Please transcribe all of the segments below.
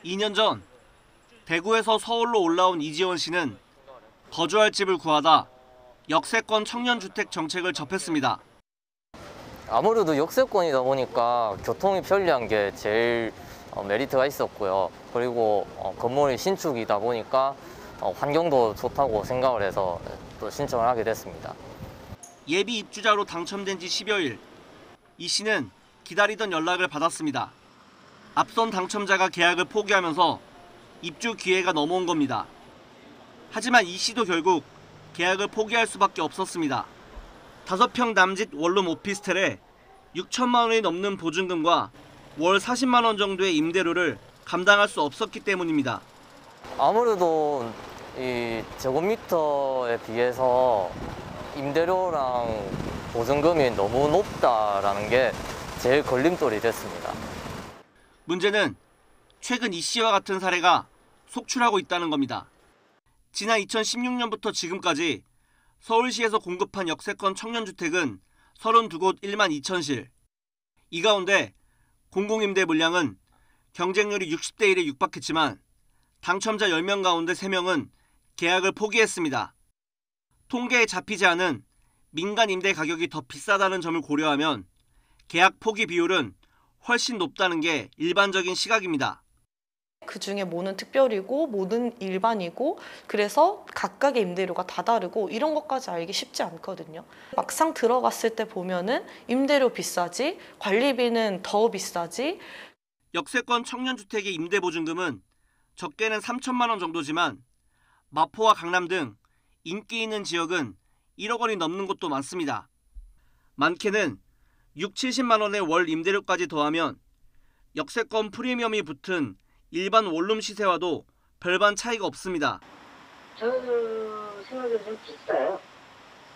2년 전 대구에서 서울로 올라온 이지원 씨는 거주할 집을 구하다 역세권 청년주택 정책을 접했습니다. 아무래도 역세권이다 보니까 교통이 편리한 게 제일 메리트가 있었고요. 그리고 건물이 신축이다 보니까 환경도 좋다고 생각을 해서 또 신청을 하게 됐습니다. 예비 입주자로 당첨된 지 10여일, 이 씨는 기다리던 연락을 받았습니다. 앞선 당첨자가 계약을 포기하면서 입주 기회가 넘어온 겁니다. 하지만 이 씨도 결국 계약을 포기할 수밖에 없었습니다. 5평 남짓 원룸 오피스텔에 6천만 원이 넘는 보증금과 월 40만 원 정도의 임대료를 감당할 수 없었기 때문입니다. 아무래도 이 제곱미터에 비해서 임대료랑 보증금이 너무 높다라는 게 제일 걸림돌이 됐습니다. 문제는 최근 이 씨와 같은 사례가 속출하고 있다는 겁니다. 지난 2016년부터 지금까지 서울시에서 공급한 역세권 청년주택은 32곳 1만 2천 실. 이 가운데 공공임대 물량은 경쟁률이 60대 1에 육박했지만 당첨자 10명 가운데 3명은 계약을 포기했습니다. 통계에 잡히지 않은 민간 임대 가격이 더 비싸다는 점을 고려하면 계약 포기 비율은 훨씬 높다는 게 일반적인 시각입니다. 그중에 뭐는 특별이고 뭐는 일반이고 그래서 각각의 임대료가 다 다르고 이런 것까지 알기 쉽지 않거든요. 막상 들어갔을 때 보면은 임대료 비싸지, 관리비는 더 비싸지. 역세권 청년주택의 임대보증금은 적게는 3천만 원 정도지만 마포와 강남 등 인기 있는 지역은 1억 원이 넘는 곳도 많습니다. 많게는 6, 70만 원의 월 임대료까지 더하면 역세권 프리미엄이 붙은 일반 원룸 시세와도 별반 차이가 없습니다. 저 생각에도 좀 비싸요.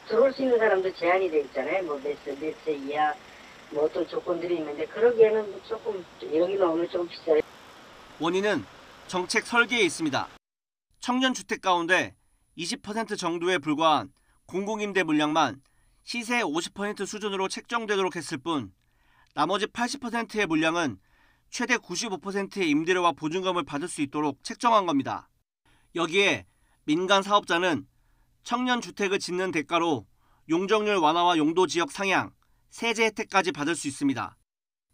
들어올 수 있는 사람도 제한이 돼 있잖아요. 뭐 몇 세 이하 뭐 어떤 조건들이 있는데 그러기에는 조금 1억이 넘으면 좀 비싸요. 원인은 정책 설계에 있습니다. 청년주택 가운데 20% 정도에 불과한 공공임대 물량만 시세의 50% 수준으로 책정되도록 했을 뿐 나머지 80%의 물량은 최대 95%의 임대료와 보증금을 받을 수 있도록 책정한 겁니다. 여기에 민간 사업자는 청년주택을 짓는 대가로 용적률 완화와 용도지역 상향, 세제 혜택까지 받을 수 있습니다.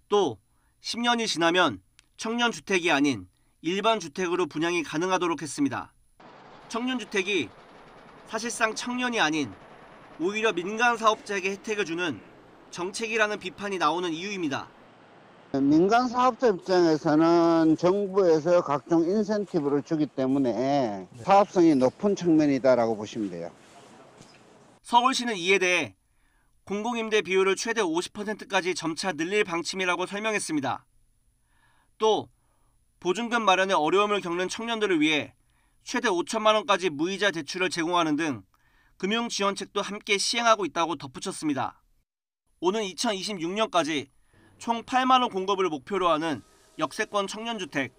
또 10년이 지나면 청년주택이 아닌 일반 주택으로 분양이 가능하도록 했습니다. 청년주택이 사실상 청년이 아닌 오히려 민간 사업자에게 혜택을 주는 정책이라는 비판이 나오는 이유입니다. 민간 사업자 입장에서는 정부에서 각종 인센티브를 주기 때문에 사업성이 높은 측면이다라고 보시면 돼요. 서울시는 이에 대해 공공임대 비율을 최대 50%까지 점차 늘릴 방침이라고 설명했습니다. 또 보증금 마련에 어려움을 겪는 청년들을 위해 최대 5천만 원까지 무이자 대출을 제공하는 등 금융지원책도 함께 시행하고 있다고 덧붙였습니다. 오는 2026년까지 총 8만 원 공급을 목표로 하는 역세권 청년주택,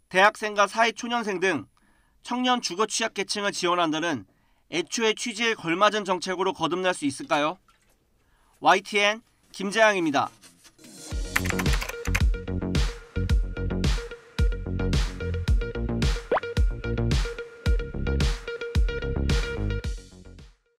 대학생과 사회초년생 등 청년 주거 취약계층을 지원한다는 애초의 취지에 걸맞은 정책으로 거듭날 수 있을까요? YTN 김재양입니다.